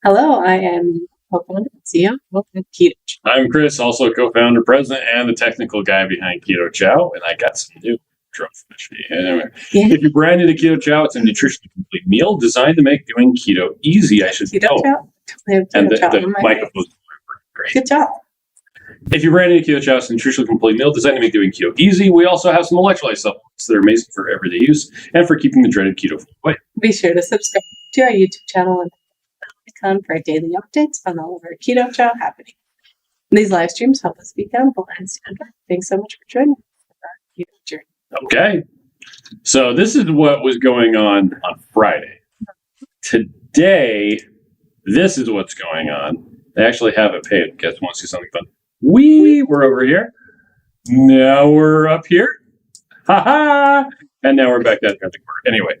Hello, I am co-founder and CEO of Keto Chow. I'm Chris, also co-founder, president, and the technical guy behind Keto Chow, and I got some new intro for you. Anyway, If you're brand new to Keto Chow, it's a nutritionally complete meal designed to make doing keto easy. I should Keto Chow? And the microphone's great. Good job. If you're brand new to Keto Chow, it's a nutritionally complete meal designed to make doing keto easy. We also have some electrolyte supplements that are amazing for everyday use and for keeping the dreaded keto food away. Be sure to subscribe to our YouTube channel and icon for daily updates on all of our Keto Chow happening. These live streams help us be accountable and stand up. Thanks so much for joining us for our keto journey. Okay. So this is what was going on Friday. Today, this is what's going on. They actually have it paid. You guys want to see something fun? We're over here. Now we're up here. Ha ha! And now we're back down here. Anyway.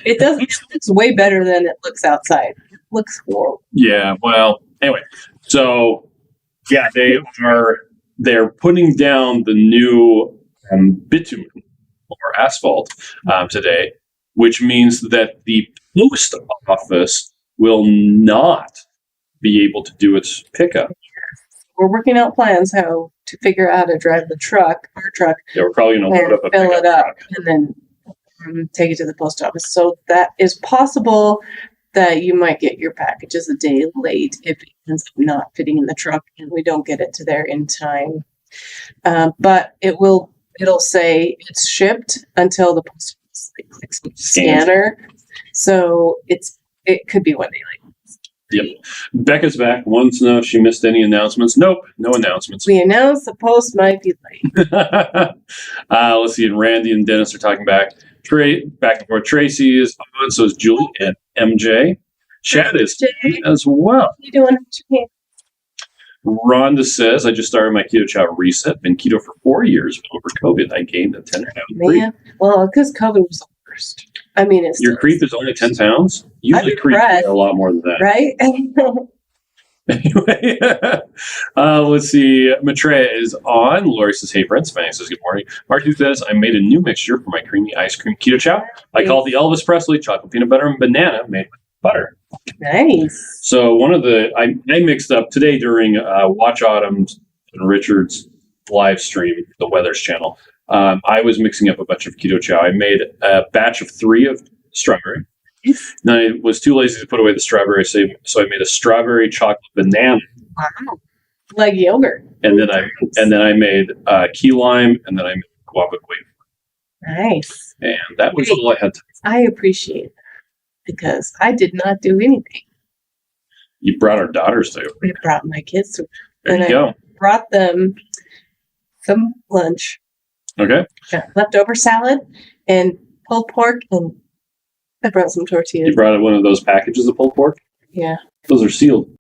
It looks way better than it looks outside. It looks horrible. Yeah, well, anyway. So, yeah, they're putting down the new bitumen or asphalt today, which means that the post office will not be able to do its pickup. We're working out plans how to figure out how to drive our truck. Yeah, we're probably going to load up a fill it up truck and then take it to the post office. So that is possible that you might get your packages a day late if it ends up not fitting in the truck and we don't get it to there in time. But it'll say it's shipped until the post office clicks the scanner. So it could be one day late. Yep. Becca's back. Wants to know if she missed any announcements. Nope, no announcements. We announced the post might be late. Let's see. And Randy and Dennis are talking back. Back and forth. Tracy is on. So is Julie and MJ. Chad is as well. What are you doing? Rhonda says, I just started my Keto Chow reset. Been keto for 4 years. But over COVID, I gained a 10 pound. Well, because COVID was the worst. I mean, your creep is only 10 pounds. Usually creep are a lot more than that, right? Anyway, let's see. Maitreya is on. Lori says, "Hey, Brent." Fanny says, "Good morning." Marty says, "I made a new mixture for my creamy ice cream Keto Chow. I call it the Elvis Presley chocolate peanut butter and banana made with butter." Nice. So one of I mixed up today during Watch Autumn's and Richard's live stream, the Weathers channel. I was mixing up a bunch of Keto Chow. I made a batch of 3 of strawberry. And I was too lazy to put away the strawberry, so I made a strawberry chocolate banana. Wow. Like yogurt. And then I made key lime, and then I made guava guava. Nice. And that was all I had to. I appreciate that because I did not do anything. You brought our daughters to. We brought my kids to. There you go. I brought them some lunch. Okay. Leftover salad and pulled pork, and I brought some tortillas. You brought one of those packages of pulled pork? Yeah. Those are sealed.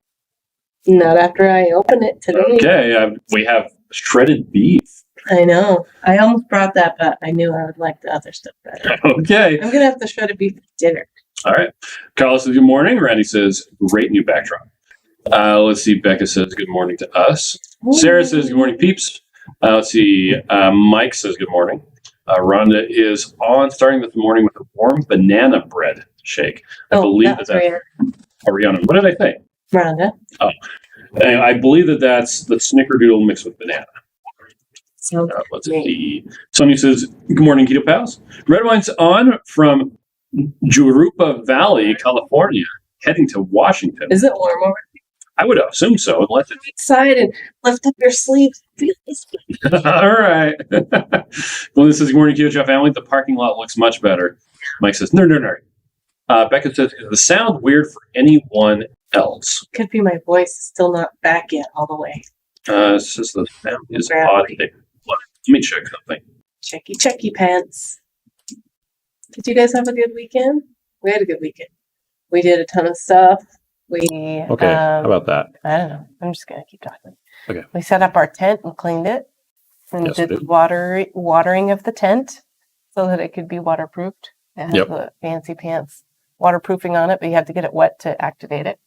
Not after I open it today. Okay. We have shredded beef. I know. I almost brought that, but I knew I would like the other stuff better. Okay. I'm going to have the shredded beef for dinner. All right. Carlos says, "Good morning." Randy says, "Great new backdrop." Let's see. Becca says, "Good morning" to us. Ooh. Sarah says, "Good morning, peeps." Let's see. Mike says, "Good morning." Rhonda is on, starting the morning with a warm banana bread shake. I believe that's Ariana. What did I say? Rhonda. Oh, I believe that's the snickerdoodle mixed with banana. Let's see. Sonia says, "Good morning, Keto Pals." Red wine's on from Jurupa Valley, California, heading to Washington. Is it warm over? I would assume so. Unless it's excited and lift up your sleeves. All right. Well, this says, "Good morning, Keto Chow family. The parking lot looks much better." Mike says, "No. Becca says, "Is the sound weird for anyone else?" Could be my voice is still not back yet all the way. It says the sound is odd today. Let me check something. Checky pants. Did you guys have a good weekend? We had a good weekend. We did a ton of stuff. Okay, how about that? I don't know. I'm just going to keep talking. Okay. We set up our tent and cleaned it and did the watering of the tent so that it could be waterproofed. It has the fancy pants waterproofing on it, but you have to get it wet to activate it.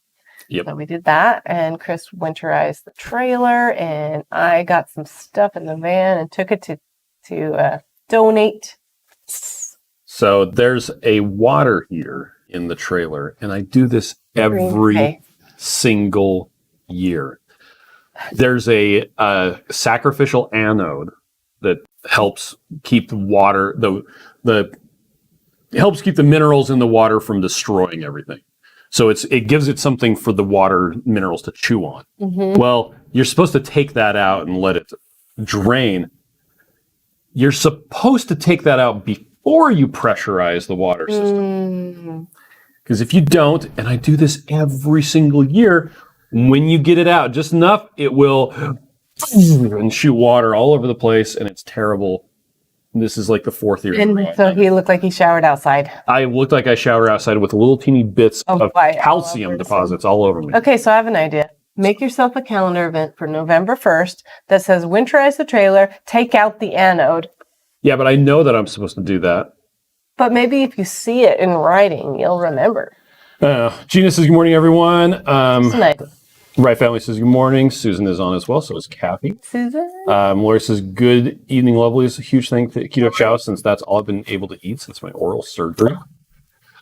Yep. So we did that, and Chris winterized the trailer, and I got some stuff in the van and took it to donate. So there's a water heater in the trailer, and I do this every single year. There's a sacrificial anode that helps keep the water, helps keep the minerals in the water from destroying everything. So it gives it something for the water minerals to chew on. Well, you're supposed to take that out and let it drain. You're supposed to take that out before you pressurize the water system. Because if you don't, and I do this every single year, when you get it out just enough, it will and shoot water all over the place, and it's terrible. This is like the fourth year. And so he looked like he showered outside. I looked like I showered outside with little teeny bits of calcium deposits all over me. Okay, so I have an idea. Make yourself a calendar event for November 1st that says winterize the trailer, take out the anode. Yeah, but I know that I'm supposed to do that. But maybe if you see it in writing, you'll remember. Gina says, good morning, everyone. Tonight. Right Family says, good morning. Susan is on as well, so is Kathy. Susan? Lori says, good evening, lovelies. A huge thank to Keto Chow, since that's all I've been able to eat since my oral surgery.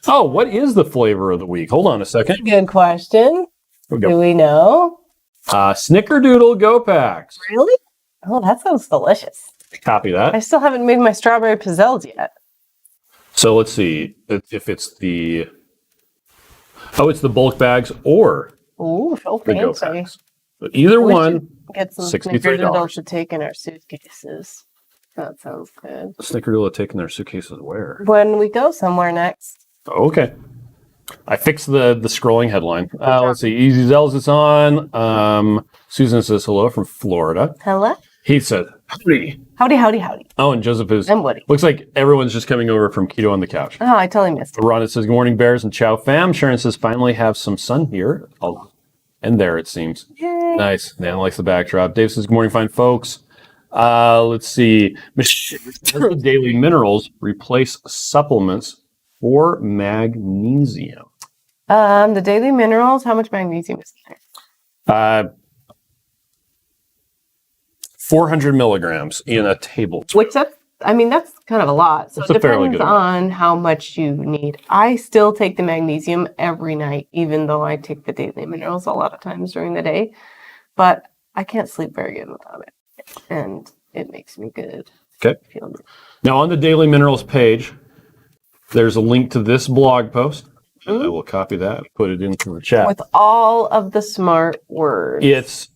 Oh, what is the flavor of the week? Hold on a second. Good question. Do we know? Snickerdoodle Go Packs. Really? Oh, that sounds delicious. Copy that. I still haven't made my strawberry pizzelles yet. So let's see if it's the... Oh, it's the bulk bags or Ooh, so the Go fancy. Packs. But either We one, should get some $63. snickerdoodles to take in our suitcases. That sounds good. Snickerdoodle taking their suitcases where? When we go somewhere next. Okay. I fixed the scrolling headline. Let's see. Easy Zells is on. Susan says hello from Florida. Hello? He said, howdy. Howdy, howdy, howdy. Oh, and Joseph is... And Woody. Looks like everyone's just coming over from Keto on the Couch. Oh, I totally missed it. Rhonda says, good morning, Bears and Chow fam. Sharon says, finally have some sun here. Oh, and there it seems. Yay. Nice. Dan likes the backdrop. Dave says, good morning, fine folks. Let's see. Michelle, daily minerals replace supplements for magnesium. The daily minerals, how much magnesium is there? 400 milligrams in a tablespoon. Which that's kind of a lot. So That's it a fairly depends good on how much you need. I still take the magnesium every night, even though I take the daily minerals a lot of times during the day. But I can't sleep very good without it. And it makes me good. Okay. Now on the daily minerals page, there's a link to this blog post. I will copy that, put it into the chat. With all of the smart words.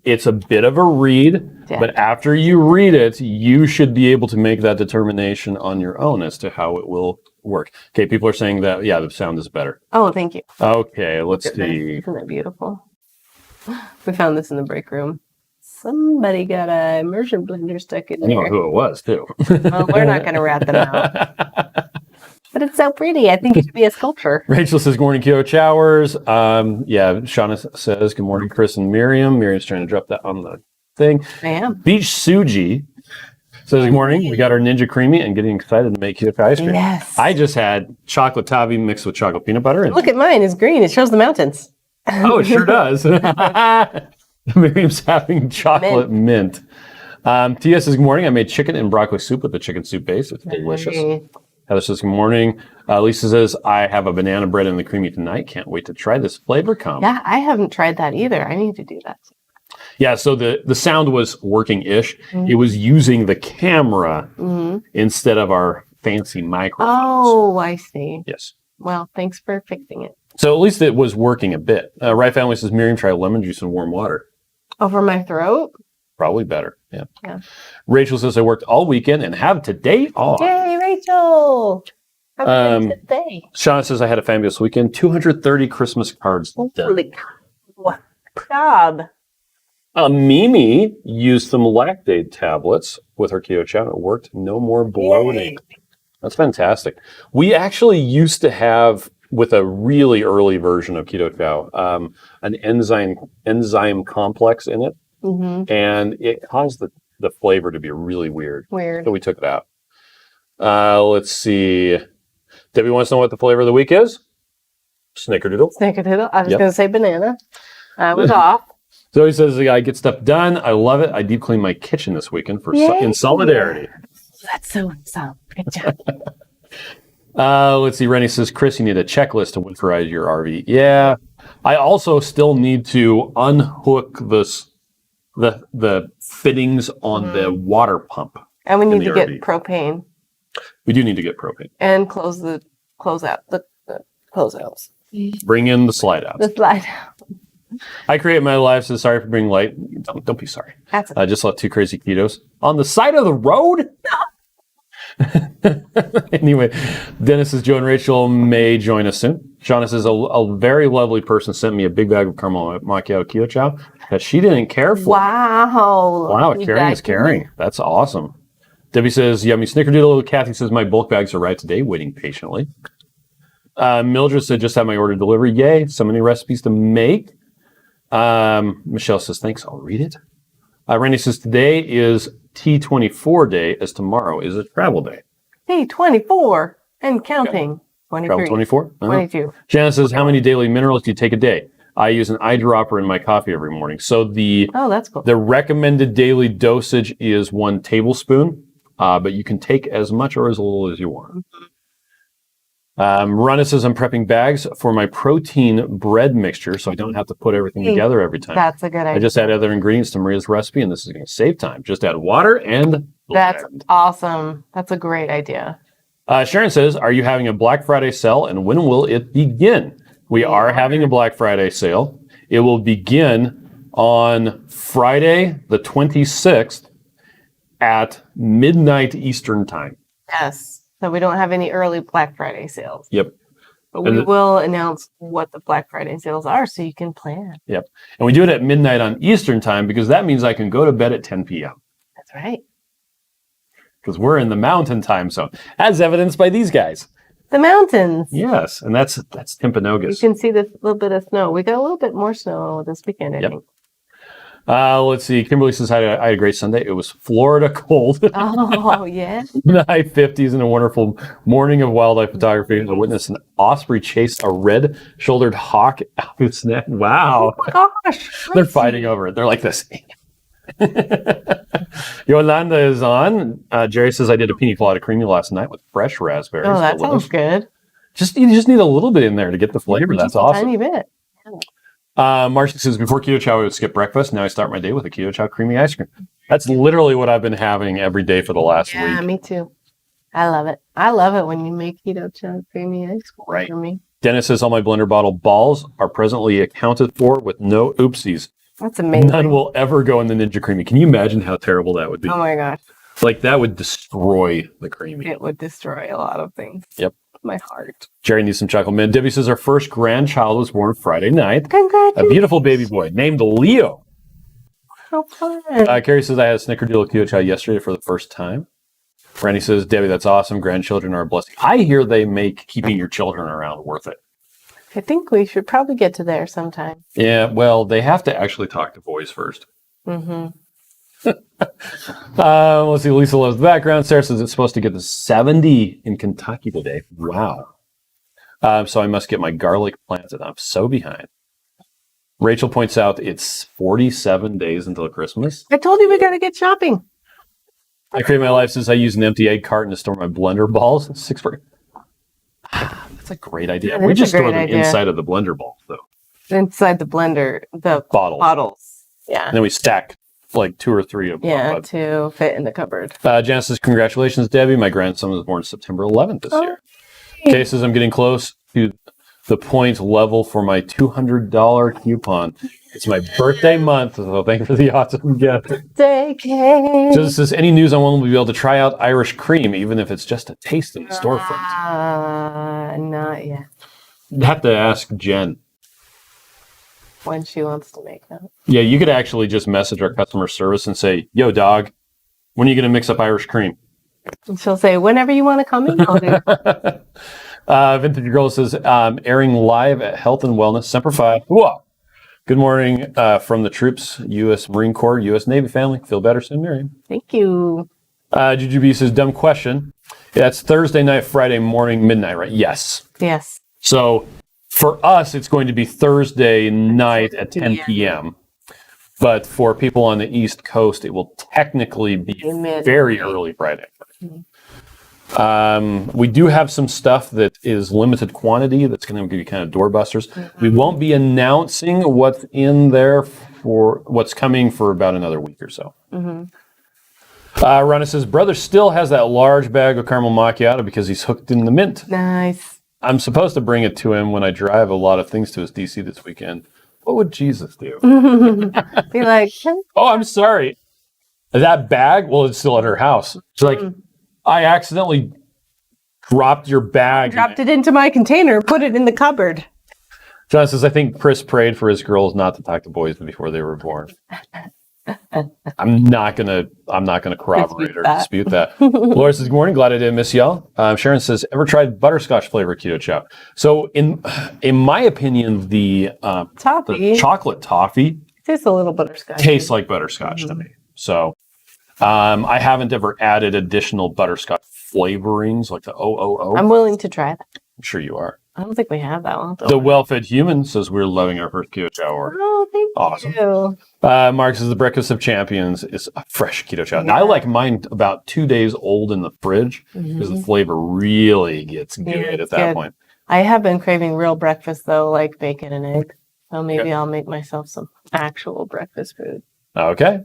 It's a bit of a read, but after you read it, you should be able to make that determination on your own as to how it will work. Okay, people are saying that, yeah, the sound is better. Oh, thank you. Okay, let's see. Isn't that beautiful? We found this in the break room. Somebody got a immersion blender stuck in I there. know who it was, too. Well, we're not going to rat them out. But it's so pretty. I think it should be a sculpture. Rachel says, good morning, Keto Chowers. Yeah, Shauna says, good morning, Chris and Miriam. Miriam's trying to drop that on the thing. I am. Beach Suji says, good morning. We got our Ninja Creamy and getting excited to make keto ice cream. Yes. I just had chocolate tabi mixed with chocolate peanut butter. And Look at mine. It's green. It shows the mountains. oh, it sure does. Miriam's having chocolate mint. Tia says, good morning. I made chicken and broccoli soup with the chicken soup base. It's delicious. Heather says, good morning. Lisa says, I have a banana bread in the creamy tonight. Can't wait to try this flavor combo. Yeah, I haven't tried that either. I need to do that. Yeah, so the sound was working-ish. It was using the camera instead of our fancy microphones. Oh, I see. Yes. Well, thanks for fixing it. So at least it was working a bit. Right Family says, Miriam, try lemon juice and warm water. Over my throat? Probably better, yeah. Yeah. Rachel says, I worked all weekend and have today off. Yay, Rachel! Have a good day. Shauna says, I had a fabulous weekend. 230 Christmas cards done. Holy cow. Good job. Mimi used some lactate tablets with her Keto Chow. It worked. No more bloating. Yay. That's fantastic. We actually used to have, with a really early version of Keto Chow, an enzyme complex in it. And it caused the flavor to be really weird. So we took it out. Let's see. Debbie wants to know what the flavor of the week is. Snickerdoodle. Snickerdoodle. I was going to say banana. I was off. Zoe says, I get stuff done. I love it. I deep cleaned my kitchen this weekend in solidarity. That's so good job. Let's see. Rennie says, Chris, you need a checklist to winterize your RV. Yeah. I also still need to unhook the fittings on the water pump. And we in need the to get RV. propane We do need to get propane. and close out the closeouts. Bring in the slide out. The slide. I create my life, so sorry for being late. Don't be sorry. That's I just left 2 crazy ketos on the side of the road. Anyway, Dennis says Joe and Rachel may join us soon. Shauna says a very lovely person sent me a big bag of caramel macchiato keto chow that she didn't care for. Wow. Wow, caring is caring. That's awesome. Debbie says, yummy snickerdoodle. Kathy says, my bulk bags arrived today, waiting patiently. Mildred said, just had my order delivered. Yay, so many recipes to make. Michelle says, thanks, I'll read it. Randy says, today is T24 day, as tomorrow is a travel day. Hey, 24 and counting. 23. Travel 24? 22. Shannon says, how many daily minerals do you take a day? I use an eyedropper in my coffee every morning. So Oh, that's cool. the recommended daily dosage is 1 tablespoon, but you can take as much or as little as you want. Rhonda says, I'm prepping bags for my protein bread mixture, so I don't have to put everything together every time. That's a good idea. I just add other ingredients to Maria's recipe, and this is going to save time. Just add water and That's blend. awesome. That's a great idea. Sharon says, are you having a Black Friday sale, and when will it begin? We are having a Black Friday sale. It will begin on Friday, the 26th at midnight Eastern time. Yes. So we don't have any early Black Friday sales. Yep. But we will announce what the Black Friday sales are so you can plan. Yep. And we do it at midnight on Eastern time because that means I can go to bed at 10 p.m. That's right. Because we're in the mountain time zone, as evidenced by these guys. The mountains. Yes, and that's You Timpanogos. can see this little bit of snow. We got a little bit more snow this weekend, I think. Let's see. Kimberly says, I had a great Sunday. It was Florida cold. Oh, yeah. In the high 50s and a wonderful morning of wildlife photography. I witnessed an osprey chase a red-shouldered hawk out of its neck. Wow. Oh, my gosh. They're fighting over it. They're like this. Yolanda is on. Jerry says, I did a pina colada creamy last night with fresh raspberries. Oh, that Delicious. sounds good. You just need a little bit in there to get the flavor. That's Just a awesome. tiny bit. Marcia says, before Keto Chow, I would skip breakfast. Now I start my day with a Keto Chow creamy ice cream. That's literally what I've been having every day for the last Yeah, week. me too. I love it. I love it when you make keto chow creamy ice cream Right. for me. Dennis says, all my blender bottle balls are presently accounted for with no oopsies. That's amazing. None will ever go in the Ninja Creamy. Can you imagine how terrible that would be? Oh my gosh. Like, that would destroy the creamy. It would destroy a lot of things. Yep. My heart. Jerry needs some chocolate mint. Debbie says, our first grandchild was born Friday night. A Congratulations. beautiful baby boy named Leo. How fun. Carrie says, I had a snickerdoodle Keto Chow yesterday for the first time. Randy says, Debbie, that's awesome. Grandchildren are a blessing. I hear they make keeping your children around worth it. I think we should probably get to there sometime. Yeah, well, they have to actually talk to boys first. Mm-hmm. Let's see. Lisa loves the background. Sarah says it's supposed to get to 70 in Kentucky today. Wow. So I must get my garlic planted. I'm so behind. Rachel points out it's 47 days until Christmas. I told you we got to get shopping. I create my life says I use an empty egg carton to store my blender balls. That's a great idea. That We is a just store great them idea. inside of the blender balls, though. Inside the blender, the Bottles. bottles. Yeah. And then we stack like 2 or 3 of them. Yeah, to fit in the cupboard. Janice says, congratulations, Debbie. My grandson was born September 11th this year. Kay says, I'm getting close to the point level for my $200 coupon. It's my birthday month, so thank you for the awesome gift. Decade. Joseph says, any news on when we'll be able to try out Irish cream, even if it's just a taste in the storefront? Not yet. Have to ask Jen. When she wants to make that. Yeah, you could actually just message our customer service and say, yo, dog, when are you going to mix up Irish cream? And she'll say, whenever you want to come in, I'll do it. Vintage Girl says, airing live at Health and Wellness, Semper Fi. Whoa. Good morning from the troops, U.S. Marine Corps, U.S. Navy family. Feel better soon, Miriam. Thank you. Juju B says, dumb question. That's Thursday night, Friday morning, midnight, right? Yes. Yes. So for us, it's going to be Thursday night at 10 p.m. But for people on the East Coast, it will technically be Midnight. very early Friday. We do have some stuff that is limited quantity that's going to be kind of doorbusters. We won't be announcing what's in there for what's coming for about another week or so. Ronna says, brother still has that large bag of caramel macchiato because he's hooked in the mint. Nice. I'm supposed to bring it to him when I drive a lot of things to his DC this weekend. What would Jesus do? Be like, Oh, I'm sorry. That bag? Well, it's still at her house. She's like, I accidentally dropped your bag. dropped it into my container, put it in the cupboard. John says, I think Chris prayed for his girls not to talk to boys before they were born. I'm not gonna corroborate or dispute that. Laura says, good morning, glad I didn't miss y'all. Sharon says, ever tried butterscotch flavor keto chow? So in my opinion, the Toffee chocolate toffee tastes a little butterscotch. tastes like butterscotch to me. So I haven't ever added additional butterscotch flavorings like the OOO. I'm willing to try that. I'm sure you are. I don't think we have that one. The well-fed human says we're loving our first keto chow order. Oh, thank Awesome. you. Mark says the breakfast of champions is a fresh keto chow. Now I like mine about 2 days old in the fridge because the flavor really gets good at that point. I have been craving real breakfast though, like bacon and eggs. So maybe I'll make myself some actual breakfast food. Okay.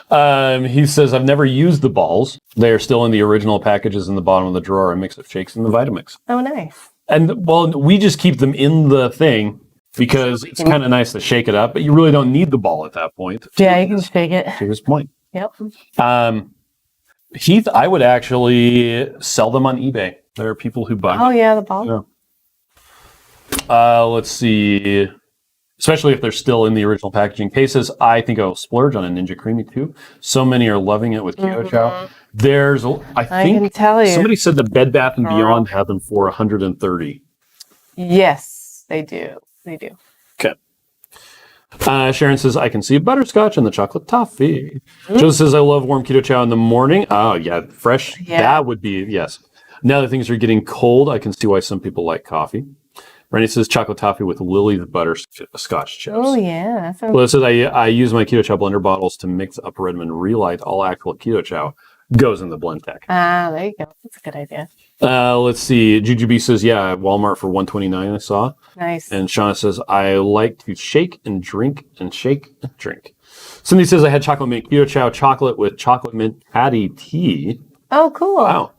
He says, I've never used the balls. They are still in the original packages in the bottom of the drawer. A mix of shakes and the Vitamix. Oh, nice. And well, we just keep them in the thing because it's kind of nice to shake it up, but you really don't need the ball at that point. Yeah, you can shake it. To his point. Yep. Heath, I would actually sell them on eBay. There are people who buy them. Oh, yeah, the ball. Yeah. Let's see. Especially if they're still in the original packaging cases, I think I'll splurge on a Ninja Creamy too. So many are loving it with Keto Chow. There's, I think, can tell you. somebody said the Bed Bath & Beyond had them for 130. Yes, they do. They do. Okay. Sharon says, I can see butterscotch and the chocolate toffee. Joe says, I love warm Keto Chow in the morning. Oh, yeah, fresh. Yeah. That would be, yes. Now that things are getting cold, I can see why some people like coffee. Rennie says chocolate toffee with Lily's butterscotch chips. Oh, yeah. That sounds Well, it says I use my Keto Chow blender bottles to mix up Redmond Relight. All actual Keto Chow goes in the blend tech. there you go. That's a good idea. Let's see. Jujubee says, yeah, at Walmart for $129 I saw. Nice. And Shauna says, I like to shake and drink and shake and drink. Cindy says, I had chocolate mint Keto Chow chocolate with chocolate mint patty tea. Oh, cool. Wow.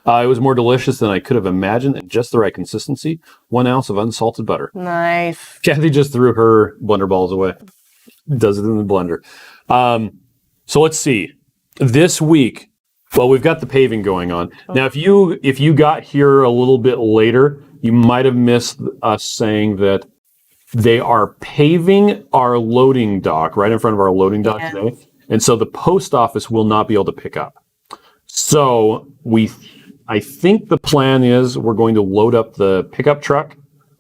It was more delicious than I could have imagined and just the right consistency. 1 ounce of unsalted butter. Nice. Kathy just threw her blender balls away. Does it in the blender. So let's see. This week, well, we've got the paving going on. Now, if you got here a little bit later, you might have missed us saying that they are paving our loading dock right in front of our loading dock today. And so the post office will not be able to pick up. So I think the plan is we're going to load up the pickup truck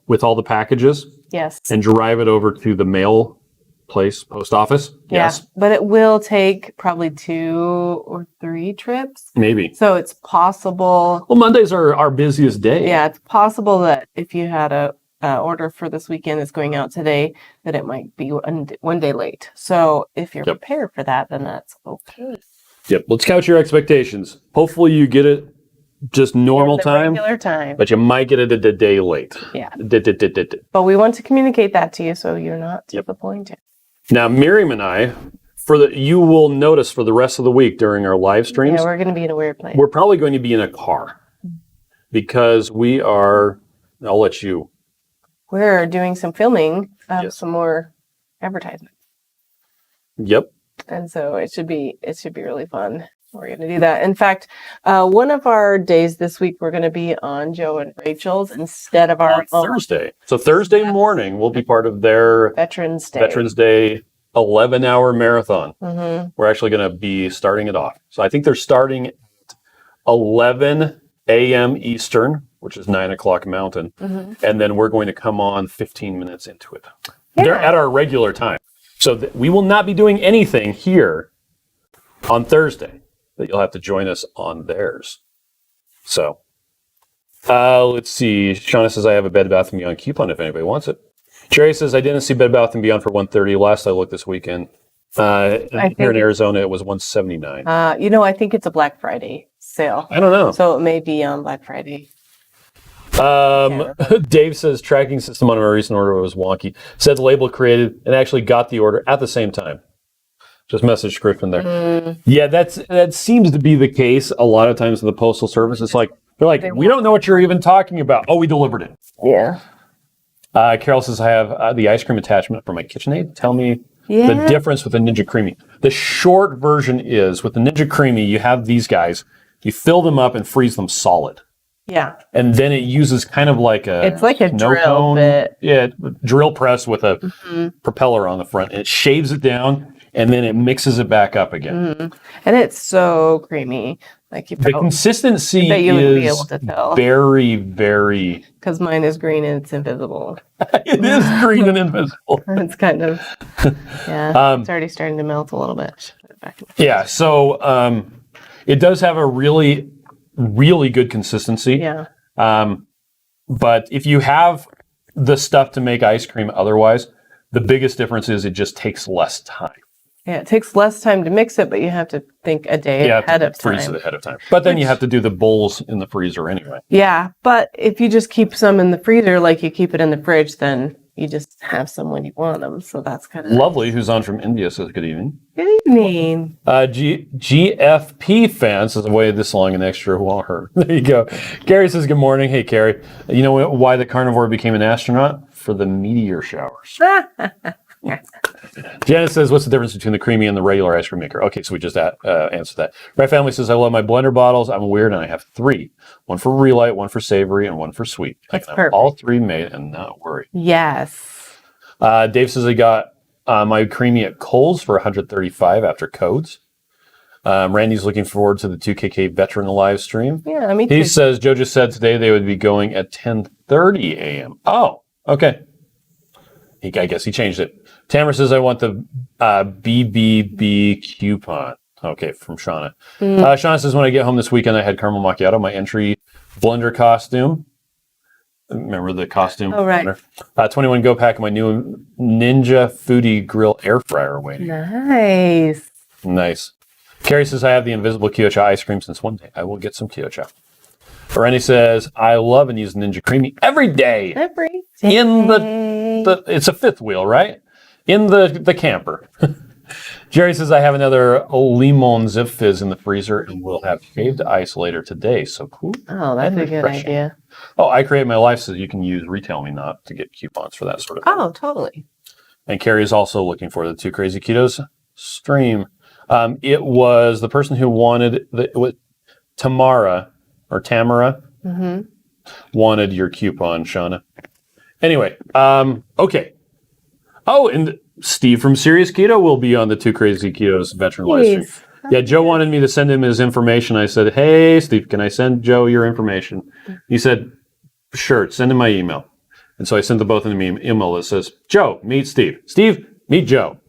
with all the packages Yes. and drive it over to the mail place, post office. Yes. Yeah. But it will take probably 2 or 3 trips. Maybe. So it's possible. Well, Mondays are our busiest day. Yeah, it's possible that if you had a order for this weekend that's going out today, that it might be one day late. So if you're prepared for that, then that's okay. Yep. Let's couch your expectations. Hopefully you get it just normal time. Regular time. But you might get it a day late. Yeah. But we want to communicate that to you so you're not disappointed. Now, Miriam and I, you will notice for the rest of the week during our live streams, Yeah, we're going to be in a weird place. we're probably going to be in a car because we are, I'll let you. We're doing some filming of some more advertisements. Yep. And so it should be really fun. We're going to do that. In fact, one of our days this week, we're going to be on Joe and Rachel's instead of our On Thursday. So Thursday morning, we'll be part of their Veterans Day 11-hour marathon. Mm-hmm. We're actually going to be starting it off. So I think they're starting at 11 a.m. Eastern, which is 9 o'clock Mountain. Mm-hmm. And then we're going to come on 15 minutes into it. They're at our regular time. So we will not be doing anything here on Thursday. That you'll have to join us on theirs. So, let's see. Shauna says, I have a Bed Bath & Beyond coupon if anybody wants it. Jerry says, I didn't see Bed Bath & Beyond for $130 last I looked this weekend. Here in Arizona, it was $179. I think it's a Black Friday sale. I don't know. So it may be on Black Friday. Dave says tracking system on my recent order was wonky. Said the label created and actually got the order at the same time. Just messaged Griffin there. Yeah, that seems to be the case a lot of times in the postal service. It's like they're like, we don't know what you're even talking about. Oh, we delivered it. Yeah. Carol says I have the ice cream attachment for my KitchenAid. Tell me the difference with the Ninja Creamy. The short version is with the Ninja Creamy, you have these guys. You fill them up and freeze them solid. Yeah. And then it uses kind of like it's like a drill cone. bit. Yeah, drill press with a propeller on the front. And it shaves it down and then it mixes it back up again. And it's so creamy. Like the consistency you wouldn't be is able to tell. very, very. Because mine is green and it's invisible. It is green and invisible. It's kind of, it's already starting to melt a little bit. Yeah, so it does have a really, really good consistency. Yeah. But if you have the stuff to make ice cream otherwise, the biggest difference is it just takes less time. Yeah, it takes less time to mix it, but you have to think a day ahead of time. Freeze it ahead of time. But then you have to do the bowls in the freezer anyway. Yeah, but if you just keep some in the freezer like you keep it in the fridge, then you just have some when you want them. So that's kind of Lovely, who's on from India, says good evening. Good evening. GFP fan says, I waited this long and extra water. There you go. Gary says, good morning. Hey, Gary. You know why the carnivore became an astronaut? For the meteor showers. Janet says, what's the difference between the creamy and the regular ice cream maker? Okay, so we just answered that. Right Family says, I love my blender bottles. I'm weird and I have 3. One for relight, one for savory, and one for sweet. I can have all 3 made and not worry. Yes. Dave says, I got my creamy at Kohl's for $135 after codes. Randy's looking forward to the 2KK veteran live stream. Yeah, me too. He says, Joe just said today they would be going at 10:30 a.m. Oh, okay. I guess he changed it. Tamara says, I want the BBB coupon. Okay, from Shauna. Shauna says, when I get home this weekend, I had caramel macchiato, my entry blender costume. Remember the costume? Oh, right. 21 Go Pack, my new Ninja Foodie Grill air fryer waiting. Nice. Carrie says, I have the invisible Keto Chow ice cream since one day. I will get some Keto Chow. Rennie says, I love and use Ninja Creamy every day. Every day. In the it's a 5th wheel, right? In the camper. Jerry says, I have another lemon zip fizz in the freezer and we'll have shaved ice later today. So cool. Oh, that's a good idea. Oh, I Create My Life says you can use Retail Me Not to get coupons for that sort of thing. Oh, totally. And Carrie is also looking for the 2 Crazy Ketos stream. It was the person who wanted Tamara wanted your coupon, Shauna. Anyway, okay. Oh, and Steve from Serious Keto will be on the 2 Crazy Ketos veteran live stream. Yeah, Joe wanted me to send him his information. I said, hey, Steve, can I send Joe your information? He said, sure, send him my email. And so I sent the both of them an email that says, Joe, meet Steve. Steve, meet Joe.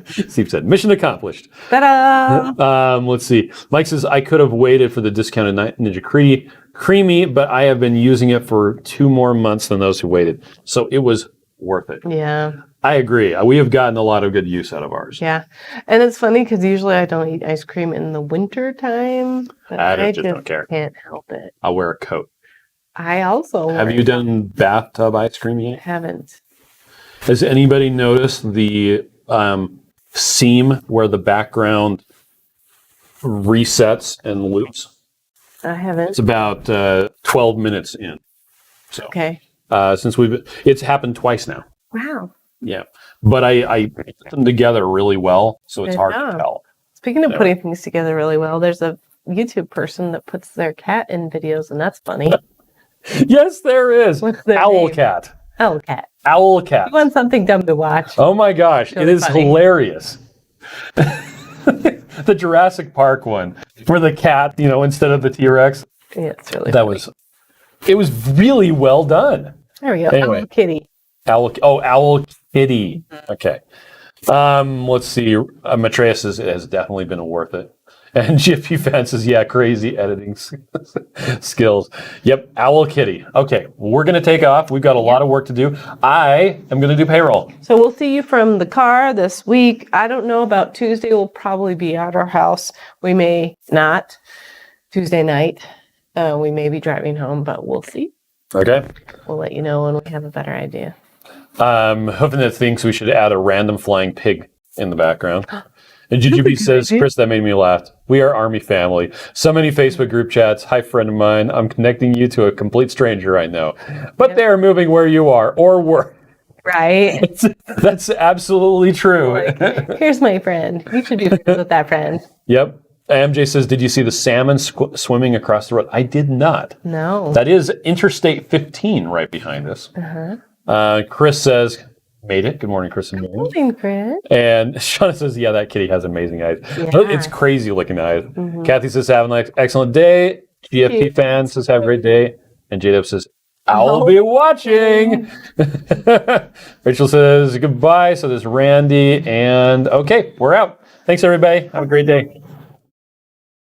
Steve said, mission accomplished. Ta-da! Let's see. Mike says, I could have waited for the discounted Ninja Creamy, but I have been using it for 2 more months than those who waited. So it was worth it. Yeah. I agree. We have gotten a lot of good use out of ours. Yeah. And it's funny because usually I don't eat ice cream in the winter time. But I just don't care. Can't help it. I'll wear a coat. I also have you done bathtub ice cream yet? I haven't. Has anybody noticed the seam where the background resets and loops? I haven't. It's about 12 minutes in. So, okay. Since it's happened twice now. Wow. Yeah, but I put them together really well, so it's hard to tell. Speaking of putting things together really well, there's a YouTube person that puts their cat in videos, and that's funny. Yes, there is. What's their Owl name? Cat. Owl Cat. Owl Cat. You want something dumb to watch? Oh my gosh, it is funny. hilarious. The Jurassic Park one, where the cat, instead of the T-Rex. Yeah, it's really funny. It was really well done. There we go. Anyway. Owl Kitty. Owl Kitty. Okay. Let's see. Matreus says it has definitely been worth it. And GFP fan says, yeah, crazy editing skills. Yep, Owl Kitty. Okay, we're going to take off. We've got a lot of work to do. I am going to do payroll. So we'll see you from the car this week. I don't know about Tuesday. We'll probably be at our house. We may not. Tuesday night, we may be driving home, but we'll see. Okay. We'll let you know when we have a better idea. Hoping that thinks we should add a random flying pig in the background. And GGB says, Chris, that made me laugh. We are Army family. So many Facebook group chats. Hi, friend of mine. I'm connecting you to a complete stranger I know. But they are moving where you are or were. Right. That's absolutely true. Like, here's my friend. You should be friends with that friend. Yep. MJ says, did you see the salmon swimming across the road? I did not. No. That is Interstate 15 right behind us. Chris says, made it. Good morning, Chris and Miriam. Good morning, Chris. And Shauna says, yeah, that kitty has amazing eyes. Yeah. It's crazy looking eyes. Kathy says, have an excellent day. GFP fan says, have a great day. And JW says, I'll be watching. Rachel says, goodbye. So there's Randy. And okay, we're out. Thanks, everybody. Have a great day.